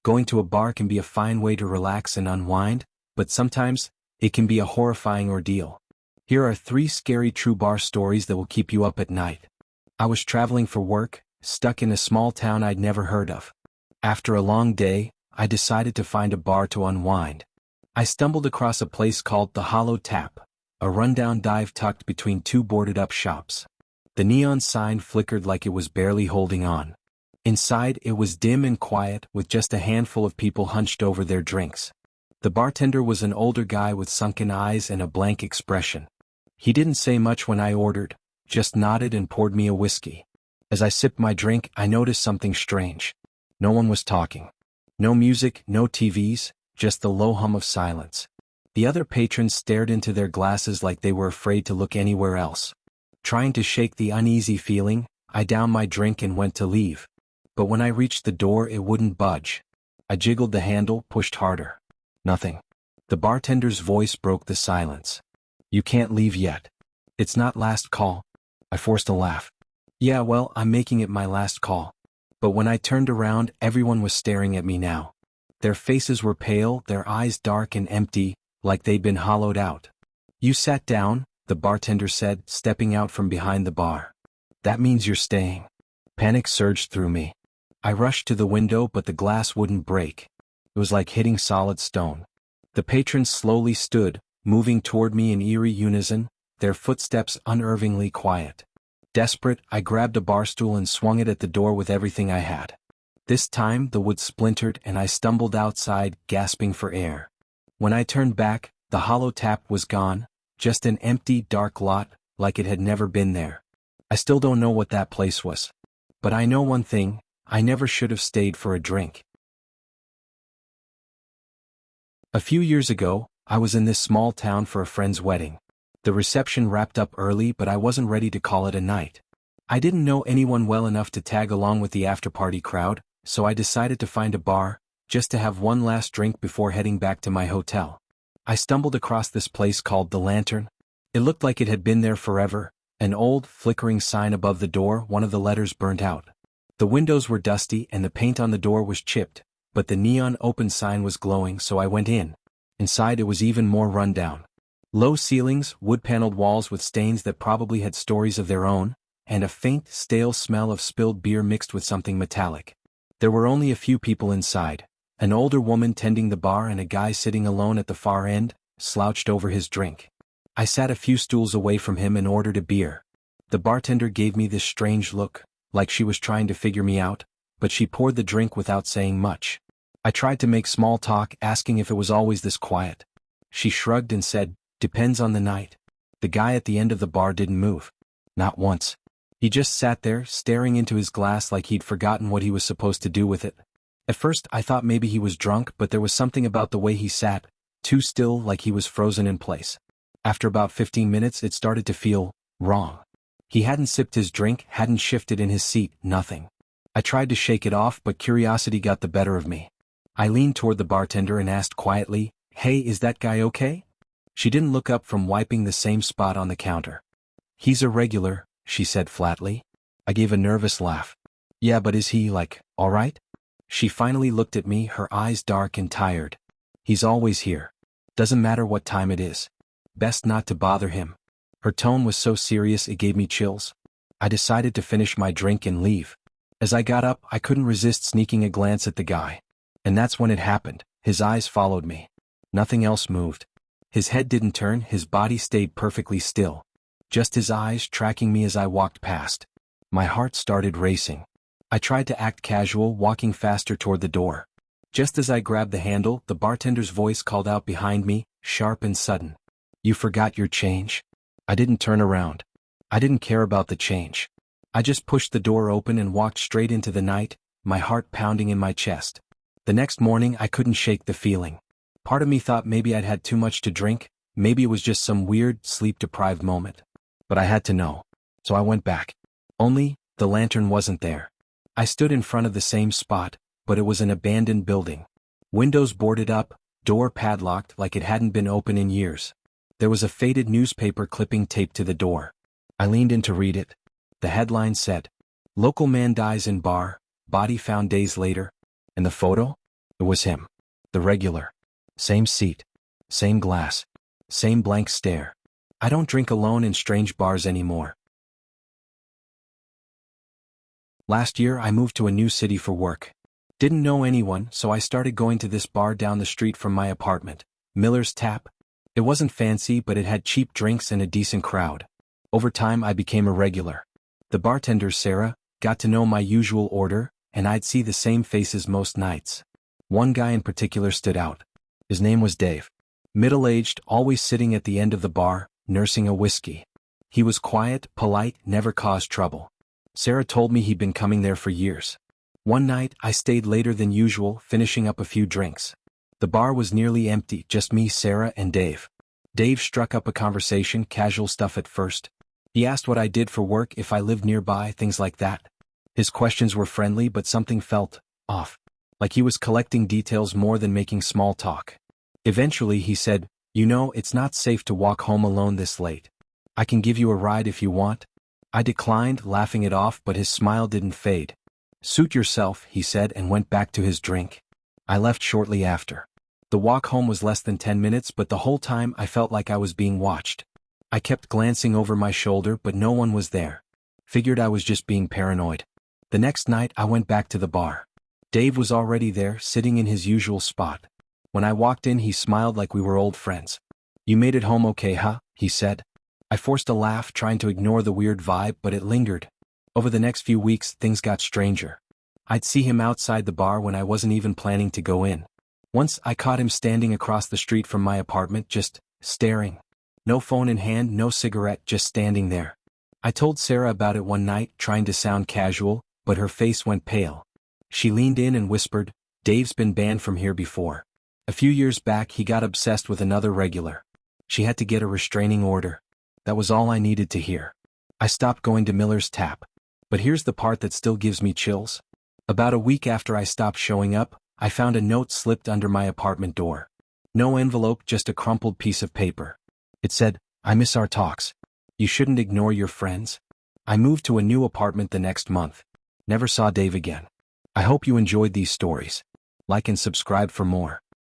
Going to a bar can be a fine way to relax and unwind, but sometimes, it can be a horrifying ordeal. Here are 3 scary true bar stories that will keep you up at night. I was traveling for work, stuck in a small town I'd never heard of. After a long day, I decided to find a bar to unwind. I stumbled across a place called the Hollow Tap, a rundown dive tucked between 2 boarded-up shops. The neon sign flickered like it was barely holding on. Inside, it was dim and quiet, with just a handful of people hunched over their drinks. The bartender was an older guy with sunken eyes and a blank expression. He didn't say much when I ordered, just nodded and poured me a whiskey. As I sipped my drink, I noticed something strange. No one was talking. No music, no TVs, just the low hum of silence. The other patrons stared into their glasses like they were afraid to look anywhere else. Trying to shake the uneasy feeling, I downed my drink and went to leave. But when I reached the door, it wouldn't budge. I jiggled the handle, pushed harder. Nothing. The bartender's voice broke the silence. "You can't leave yet. It's not last call." I forced a laugh. "Yeah, well, I'm making it my last call." But when I turned around, everyone was staring at me now. Their faces were pale, their eyes dark and empty, like they'd been hollowed out. "You sat down," the bartender said, stepping out from behind the bar. "That means you're staying." Panic surged through me. I rushed to the window, but the glass wouldn't break. It was like hitting solid stone. The patrons slowly stood, moving toward me in eerie unison, their footsteps unnervingly quiet. Desperate, I grabbed a bar stool and swung it at the door with everything I had. This time, the wood splintered and I stumbled outside, gasping for air. When I turned back, the Hollow Tap was gone, just an empty, dark lot, like it had never been there. I still don't know what that place was. But I know one thing, I never should have stayed for a drink. A few years ago, I was in this small town for a friend's wedding. The reception wrapped up early, but I wasn't ready to call it a night. I didn't know anyone well enough to tag along with the after-party crowd, so I decided to find a bar, just to have one last drink before heading back to my hotel. I stumbled across this place called The Lantern. It looked like it had been there forever, an old, flickering sign above the door, one of the letters burnt out. The windows were dusty and the paint on the door was chipped, but the neon open sign was glowing, so I went in. Inside, it was even more rundown. Low ceilings, wood-paneled walls with stains that probably had stories of their own, and a faint, stale smell of spilled beer mixed with something metallic. There were only a few people inside, an older woman tending the bar and a guy sitting alone at the far end, slouched over his drink. I sat a few stools away from him and ordered a beer. The bartender gave me this strange look, like she was trying to figure me out, but she poured the drink without saying much. I tried to make small talk, asking if it was always this quiet. She shrugged and said, "Depends on the night." The guy at the end of the bar didn't move. Not once. He just sat there, staring into his glass like he'd forgotten what he was supposed to do with it. At first, I thought maybe he was drunk, but there was something about the way he sat, too still, like he was frozen in place. After about 15 minutes, it started to feel wrong. He hadn't sipped his drink, hadn't shifted in his seat, nothing. I tried to shake it off, but curiosity got the better of me. I leaned toward the bartender and asked quietly, "Hey, is that guy okay?" She didn't look up from wiping the same spot on the counter. "He's a regular," she said flatly. I gave a nervous laugh. "Yeah, but is he, all right?" She finally looked at me, her eyes dark and tired. "He's always here. Doesn't matter what time it is. Best not to bother him." Her tone was so serious it gave me chills. I decided to finish my drink and leave. As I got up, I couldn't resist sneaking a glance at the guy. And that's when it happened. His eyes followed me. Nothing else moved. His head didn't turn, his body stayed perfectly still. Just his eyes tracking me as I walked past. My heart started racing. I tried to act casual, walking faster toward the door. Just as I grabbed the handle, the bartender's voice called out behind me, sharp and sudden. "You forgot your change?" I didn't turn around. I didn't care about the change. I just pushed the door open and walked straight into the night, my heart pounding in my chest. The next morning, I couldn't shake the feeling. Part of me thought maybe I'd had too much to drink, maybe it was just some weird, sleep-deprived moment. But I had to know. So I went back. Only, the lantern wasn't there. I stood in front of the same spot, but it was an abandoned building. Windows boarded up, door padlocked like it hadn't been open in years. There was a faded newspaper clipping taped to the door. I leaned in to read it. The headline said, "Local man dies in bar, body found days later." And the photo? It was him. The regular. Same seat. Same glass. Same blank stare. I don't drink alone in strange bars anymore. Last year I moved to a new city for work. Didn't know anyone, so I started going to this bar down the street from my apartment, Miller's Tap. It wasn't fancy, but it had cheap drinks and a decent crowd. Over time I became a regular. The bartender, Sarah, got to know my usual order, and I'd see the same faces most nights. One guy in particular stood out. His name was Dave. Middle-aged, always sitting at the end of the bar, nursing a whiskey. He was quiet, polite, never caused trouble. Sarah told me he'd been coming there for years. One night, I stayed later than usual, finishing up a few drinks. The bar was nearly empty, just me, Sarah, and Dave. Dave struck up a conversation, casual stuff at first. He asked what I did for work, if I lived nearby, things like that. His questions were friendly, but something felt off. Like he was collecting details more than making small talk. Eventually he said, "You know, it's not safe to walk home alone this late. I can give you a ride if you want." I declined, laughing it off, but his smile didn't fade. "Suit yourself," he said, and went back to his drink. I left shortly after. The walk home was less than 10 minutes, but the whole time I felt like I was being watched. I kept glancing over my shoulder, but no one was there. Figured I was just being paranoid. The next night I went back to the bar. Dave was already there, sitting in his usual spot. When I walked in, he smiled like we were old friends. "You made it home okay, huh?" he said. I forced a laugh, trying to ignore the weird vibe, but it lingered. Over the next few weeks, things got stranger. I'd see him outside the bar when I wasn't even planning to go in. Once I caught him standing across the street from my apartment, just staring. No phone in hand, no cigarette, just standing there. I told Sarah about it one night, trying to sound casual, but her face went pale. She leaned in and whispered, "Dave's been banned from here before. A few years back he got obsessed with another regular. She had to get a restraining order." That was all I needed to hear. I stopped going to Miller's Tap. But here's the part that still gives me chills. About a week after I stopped showing up, I found a note slipped under my apartment door. No envelope, just a crumpled piece of paper. It said, "I miss our talks. You shouldn't ignore your friends." I moved to a new apartment the next month. Never saw Dave again. I hope you enjoyed these stories. Like and subscribe for more.